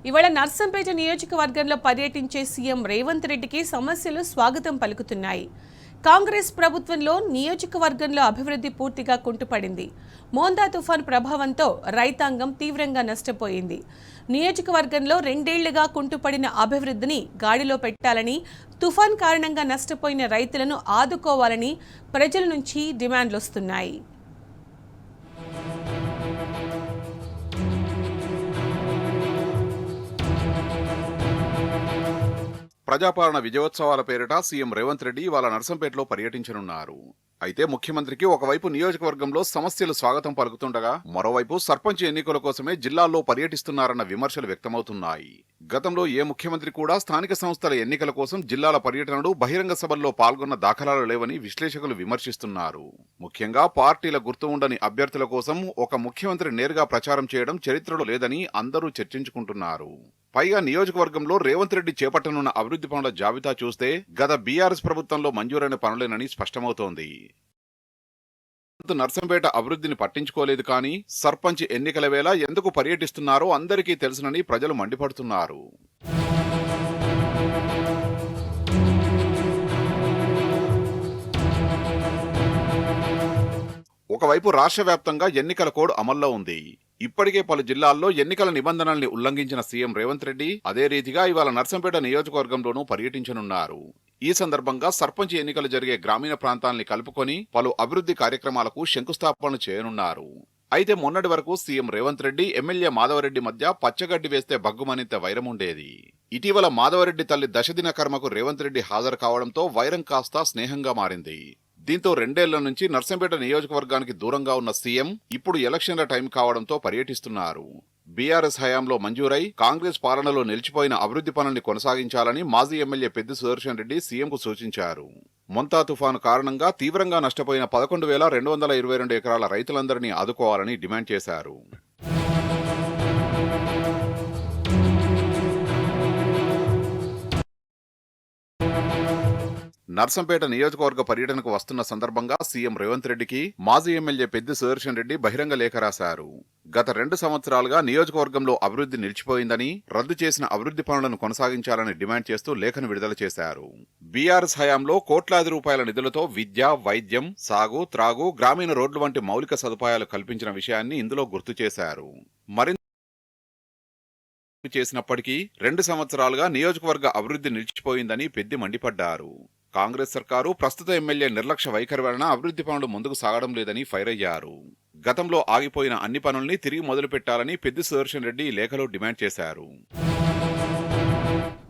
ఇవాళ నర్సంపేట నియోజకవర్గంలో పర్యటించే సీఎం రేవంత్ రెడ్డికి సమస్యలు స్వాగతం పలుకుతున్నాయి. కాంగ్రెస్ ప్రభుత్వంలో నియోజకవర్గంలో అభివృద్ధి పూర్తిగా కుంటుపడింది. మోందా తుఫాన్ ప్రభావంతో రైతాంగం తీవ్రంగా నష్టపోయింది. నియోజకవర్గంలో 2 ఏళ్లుగా కుంటుపడిన అభివృద్ధిని గాడిలో పెట్టాలని, తుఫాన్ కారణంగా నష్టపోయిన రైతులను ఆదుకోవాలని ప్రజల నుంచి డిమాండ్లొస్తున్నాయి. ప్రజాపాలన విజయోత్సవాల పేరిట సీఎం రేవంత్ రెడ్డి ఇవాళ నర్సంపేటలో పర్యటించనున్నారు. అయితే ముఖ్యమంత్రికి ఒకవైపు నియోజకవర్గంలో సమస్యలు స్వాగతం పలుకుతుండగా మరోవైపు సర్పంచ్ ఎన్నికల కోసమే జిల్లాల్లో పర్యటిస్తున్నారన్న విమర్శలు వ్యక్తమవుతున్నాయి. గతంలో ఏ ముఖ్యమంత్రి కూడా స్థానిక సంస్థల ఎన్నికల కోసం జిల్లాల పర్యటనలు, బహిరంగ సభల్లో పాల్గొన్న దాఖలాలు లేవని విశ్లేషకులు విమర్శిస్తున్నారు. ముఖ్యంగా పార్టీల గుర్తు ఉండని అభ్యర్థుల కోసం ఒక ముఖ్యమంత్రి నేరుగా ప్రచారం చేయడం చరిత్రలో లేదని అందరూ చర్చించుకుంటున్నారు. పైగా నియోజకవర్గంలో రేవంత్ రెడ్డి చేపట్టనున్న అభివృద్ధి పనుల జాబితా చూస్తే గత బీఆర్ఎస్ ప్రభుత్వంలో మంజూరైన పనులేనని స్పష్టమవుతోంది. నర్సంపేట అభివృద్ధిని పట్టించుకోలేదు కానీ సర్పంచ్ ఎన్నికల వేళ ఎందుకు పర్యటిస్తున్నారో అందరికీ తెలుసునని ప్రజలు మండిపడుతున్నారు. ఒకవైపు రాష్ట్ర వ్యాప్తంగా ఎన్నికల కోడ్ అమల్లో ఉంది. ఇప్పటికే పలు జిల్లాల్లో ఎన్నికల నిబంధనల్ని ఉల్లంఘించిన సీఎం రేవంత్ రెడ్డి అదే రీతిగా ఇవాళ నర్సంపేట నియోజకవర్గంలోనూ పర్యటించనున్నారు. ఈ సందర్భంగా సర్పంచ్ ఎన్నికలు జరిగే గ్రామీణ ప్రాంతాల్ని కలుపుకొని పలు అభివృద్ధి కార్యక్రమాలకు శంకుస్థాపన చేయనున్నారు. అయితే మొన్నటి వరకు సీఎం రేవంత్ రెడ్డి, ఎమ్మెల్యే మాధవరెడ్డి మధ్య పచ్చగడ్డి వేస్తే బగ్గుమనింత వైరం ఉండేది. ఇటీవల మాధవరెడ్డి తల్లి దశదిన కర్మకు రేవంత్ రెడ్డి హాజరు కావడంతో వైరం కాస్త స్నేహంగా మారింది. దీంతో 2 ఏళ్ల నుంచి నర్సంపేట నియోజకవర్గానికి దూరంగా ఉన్న సీఎం ఇప్పుడు ఎలక్షన్ల టైం కావడంతో పర్యటిస్తున్నారు. బీఆర్ఎస్ హయాంలో మంజూరై కాంగ్రెస్ పాలనలో నిలిచిపోయిన అభివృద్ధి పనుల్ని కొనసాగించాలని మాజీ ఎమ్మెల్యే పెద్ది సుదర్శన్ రెడ్డి సీఎంకు సూచించారు. మొంతా తుఫాను కారణంగా తీవ్రంగా నష్టపోయిన 11,222 ఎకరాల రైతులందరినీ ఆదుకోవాలని డిమాండ్ చేశారు. నర్సంపేట నియోజకవర్గ పర్యటనకు వస్తున్న సందర్భంగా సీఎం రేవంత్ రెడ్డికి మాజీ ఎమ్మెల్యే పెద్ది సుదర్శన్ రెడ్డి బహిరంగ లేఖ రాశారు. గత 2 సంవత్సరాలుగా నియోజకవర్గంలో అభివృద్ధి నిలిచిపోయిందని, రద్దు చేసిన అభివృద్ధి పనులను కొనసాగించాలని డిమాండ్ చేస్తూ లేఖను విడుదల చేశారు. బీఆర్ఎస్ హయాంలో కోట్లాది రూపాయల నిధులతో విద్య, వైద్యం, సాగు, త్రాగు, గ్రామీణ రోడ్లు వంటి మౌలిక సదుపాయాలు కల్పించిన విషయాన్ని ఇందులో గుర్తు చేశారు. మరింత చేసినప్పటికీ 2 సంవత్సరాలుగా నియోజకవర్గ అభివృద్ధి నిలిచిపోయిందని పెద్ది మండిపడ్డారు. కాంగ్రెస్ సర్కారు ప్రస్తుత ఎమ్మెల్యే నిర్లక్ష్య వైఖరి వలన అభివృద్ధి పనులు ముందుకు సాగడం లేదని ఫైర్ అయ్యారు. గతంలో ఆగిపోయిన అన్ని పనుల్ని తిరిగి మొదలుపెట్టాలని పెద్ది సుదర్శన్ రెడ్డి లేఖలో డిమాండ్ చేశారు.